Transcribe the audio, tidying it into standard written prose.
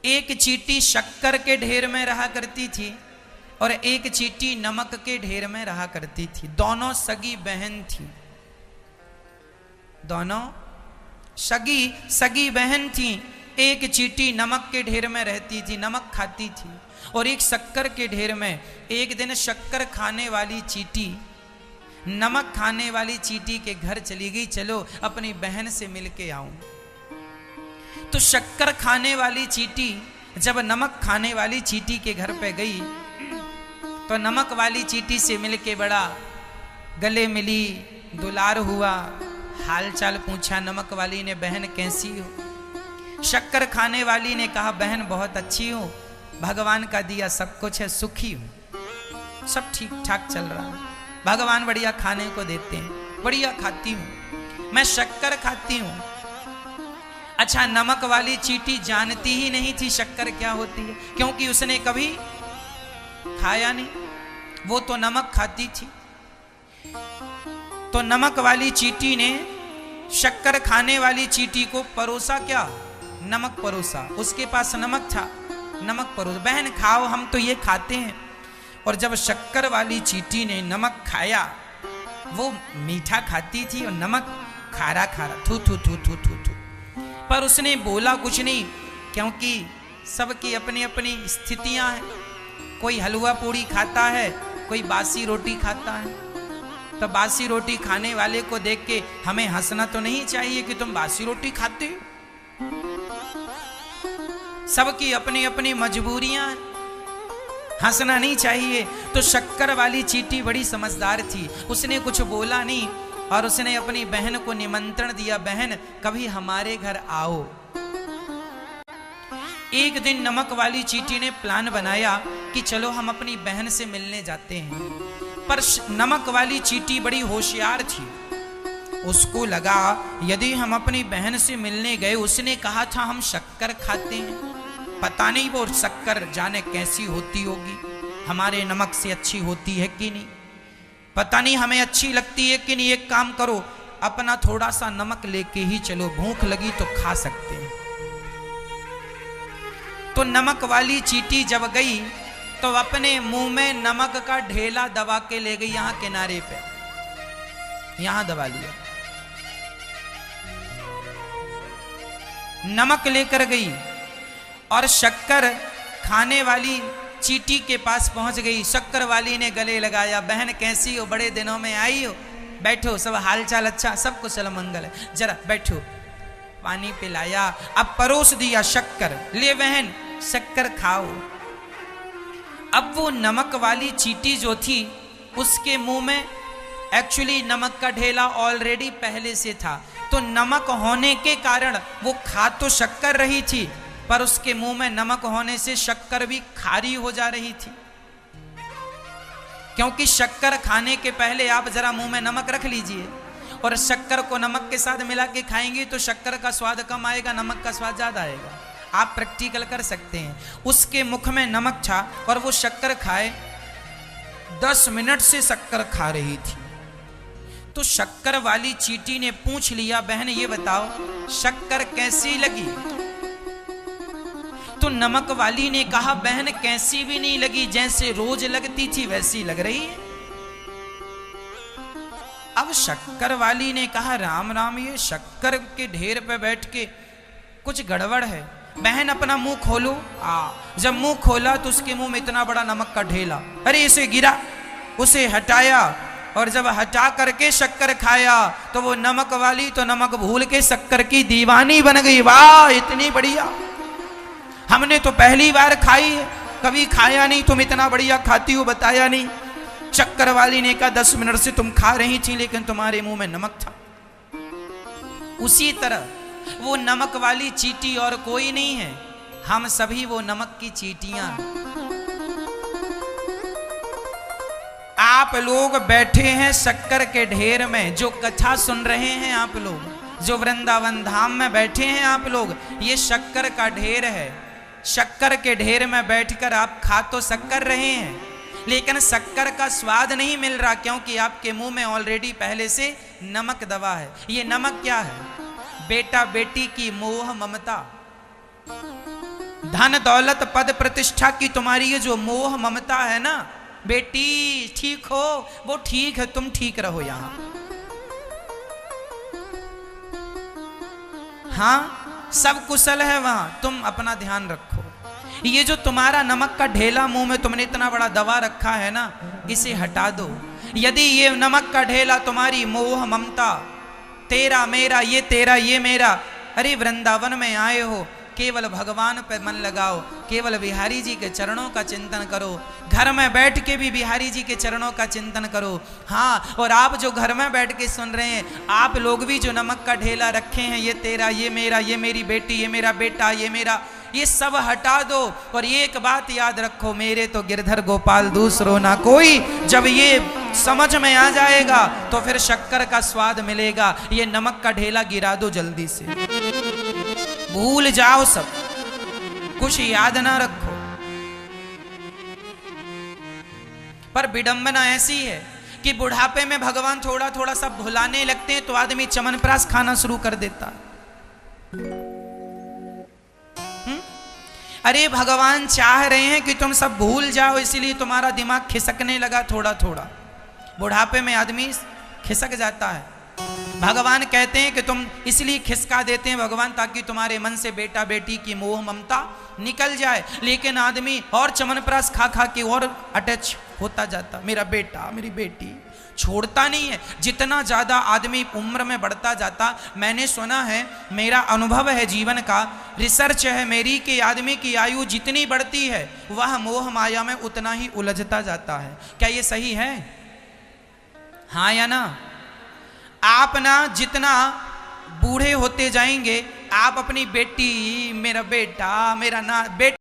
एक चींटी शक्कर के ढेर में रहा करती थी और एक चींटी नमक के ढेर में रहा करती थी। दोनों सगी बहन थी, दोनों सगी बहन थी। एक चींटी नमक के ढेर में रहती थी, नमक खाती थी, और एक शक्कर के ढेर में। एक दिन शक्कर खाने वाली चींटी नमक खाने वाली चींटी के घर चली गई, चलो अपनी बहन से मिलके आऊं। तो शक्कर खाने वाली चींटी जब नमक खाने वाली चींटी के घर पे गई तो नमक वाली चींटी से मिलके बड़ा गले मिली, दुलार हुआ, हाल चाल पूछा। नमक वाली ने, बहन कैसी हो? शक्कर खाने वाली ने कहा, बहन बहुत अच्छी हो, भगवान का दिया सब कुछ है, सुखी हूं, सब ठीक ठाक चल रहा है, भगवान बढ़िया खाने को देते हैं, बढ़िया खाती हूं, मैं शक्कर खाती हूं। अच्छा, नमक वाली चींटी जानती ही नहीं थी शक्कर क्या होती है, क्योंकि उसने कभी खाया नहीं, वो तो नमक खाती थी। तो नमक वाली चींटी ने शक्कर खाने वाली चींटी को परोसा, क्या? नमक परोसा। उसके पास नमक था, नमक परोसा, बहन खाओ, हम तो ये खाते हैं। और जब शक्कर वाली चींटी ने नमक खाया, वो मीठा खाती थी और नमक खारा खारा, थू थू थू थू थू थू, पर उसने बोला कुछ नहीं, क्योंकि सबकी अपनी अपनी स्थितियां हैं। कोई हलवा पूड़ी खाता है, कोई बासी रोटी खाता है। तो बासी रोटी खाने वाले को देख के हमें हंसना तो नहीं चाहिए कि तुम बासी रोटी खाते हो। सबकी अपनी अपनी मजबूरियां हैं, हंसना नहीं चाहिए। तो शक्कर वाली चींटी बड़ी समझदार थी, उसने कुछ बोला नहीं और उसने अपनी बहन को निमंत्रण दिया, बहन कभी हमारे घर आओ। एक दिन नमक वाली चींटी ने प्लान बनाया कि चलो हम अपनी बहन से मिलने जाते हैं। पर नमक वाली चींटी बड़ी होशियार थी, उसको लगा यदि हम अपनी बहन से मिलने गए, उसने कहा था हम शक्कर खाते हैं, पता नहीं वो शक्कर जाने कैसी होती होगी, हमारे नमक से अच्छी होती है कि नहीं, पता नहीं हमें अच्छी लगती है कि नहीं। एक काम करो, अपना थोड़ा सा नमक लेके ही चलो, भूख लगी तो खा सकते हैं। तो नमक वाली चींटी जब गई तो अपने मुंह में नमक का ढेला दबा के ले गई, यहां किनारे पे, यहां दबा लिया, नमक लेकर गई और शक्कर खाने वाली चींटी के पास पहुंच गई। शक्कर वाली ने गले लगाया, बहन कैसी हो, बड़े दिनों में आई हो, बैठो, सब हालचाल अच्छा, सब कुशल मंगल है, जरा बैठो। पानी पिलाया, अब परोस दिया शक्कर, ले बहन शक्कर खाओ। अब वो नमक वाली चींटी जो थी, उसके मुंह में एक्चुअली नमक का ढेला ऑलरेडी पहले से था, तो नमक होने के कारण वो खा तो शक्कर रही थी, पर उसके मुंह में नमक होने से शक्कर भी खारी हो जा रही थी। क्योंकि शक्कर खाने के पहले आप जरा मुंह में नमक रख लीजिए, और शक्कर को नमक के साथ मिला के खाएंगे तो शक्कर का स्वाद कम आएगा, नमक का स्वाद ज्यादा आएगा। आप प्रैक्टिकल कर सकते हैं। उसके मुख में नमक था और वो शक्कर खाए, 10 मिनट से शक्कर खा रही थी। तो शक्कर वाली चींटी ने पूछ लिया, बहन ये बताओ शक्कर कैसी लगी? तो नमक वाली ने कहा, बहन कैसी भी नहीं लगी, जैसे रोज लगती थी वैसी लग रही है। अब शक्कर वाली ने कहा, राम राम, ये शक्कर के ढेर पे बैठ के कुछ गड़बड़ है, बहन अपना मुंह खोलो। जब मुंह खोला तो उसके मुंह में इतना बड़ा नमक का ढेला, अरे इसे गिरा, उसे हटाया, और जब हटा करके शक्कर खाया तो वो नमक वाली तो नमक भूल के शक्कर की दीवानी बन गई। वाह इतनी बढ़िया, हमने तो पहली बार खाई है, कभी खाया नहीं, तुम इतना बढ़िया खाती हो, बताया नहीं। शक्कर वाली ने कहा, 10 मिनट से तुम खा रही थी लेकिन तुम्हारे मुंह में नमक था। उसी तरह वो नमक वाली चींटी और कोई नहीं है, हम सभी वो नमक की चींटियां। आप लोग बैठे हैं शक्कर के ढेर में, जो कथा सुन रहे हैं आप लोग, जो वृंदावन धाम में बैठे हैं आप लोग, ये शक्कर का ढेर है। शक्कर के ढेर में बैठकर आप खा तो शक्कर रहे हैं, लेकिन शक्कर का स्वाद नहीं मिल रहा, क्योंकि आपके मुंह में ऑलरेडी पहले से नमक दबा है। ये नमक क्या है? बेटा बेटी की मोह ममता, धन दौलत पद प्रतिष्ठा की तुम्हारी ये जो मोह ममता है ना, बेटी ठीक हो, वो ठीक है, तुम ठीक रहो यहां। हाँ, सब कुशल है वहां, तुम अपना ध्यान रखो। ये जो तुम्हारा नमक का ढेला मुंह में तुमने इतना बड़ा दबा रखा है ना, इसे हटा दो। यदि ये नमक का ढेला तुम्हारी मोह ममता, तेरा मेरा, ये तेरा ये मेरा, अरे वृंदावन में आए हो, केवल भगवान पे मन लगाओ, केवल बिहारी जी के चरणों का चिंतन करो, घर में बैठ के भी बिहारी जी के चरणों का चिंतन करो। हाँ, और आप जो घर में बैठ के सुन रहे हैं, आप लोग भी जो नमक का ढेला रखे हैं, ये तेरा ये मेरा, ये मेरी बेटी, ये मेरा बेटा, ये मेरा, ये सब हटा दो। और एक बात याद रखो, मेरे तो गिरधर गोपाल दूसरो ना कोई। जब ये समझ में आ जाएगा तो फिर शक्कर का स्वाद मिलेगा। ये नमक का ढेला गिरा दो जल्दी से, भूल जाओ सब कुछ, याद ना रखो। पर विडंबना ऐसी है कि बुढ़ापे में भगवान थोड़ा थोड़ा सब भुलाने लगते हैं तो आदमी चमनप्राश खाना शुरू कर देता। अरे भगवान चाह रहे हैं कि तुम सब भूल जाओ, इसीलिए तुम्हारा दिमाग खिसकने लगा थोड़ा थोड़ा। बुढ़ापे में आदमी खिसक जाता है। भगवान कहते हैं कि तुम इसलिए खिसका देते हैं भगवान, ताकि तुम्हारे मन से बेटा बेटी की मोह ममता निकल जाए। लेकिन आदमी और चमनप्राश खा खा के और अटैच होता जाता, मेरा बेटा मेरी बेटी, छोड़ता नहीं है। जितना ज़्यादा आदमी उम्र में बढ़ता जाता, मैंने सुना है, मेरा अनुभव है जीवन का, रिसर्च है मेरी, कि आदमी की आयु जितनी बढ़ती है वह मोह माया में उतना ही उलझता जाता है। क्या ये सही है? हाँ या ना? आप ना जितना बूढ़े होते जाएंगे, आप अपनी बेटी, मेरा बेटा, मेरा ना बेटा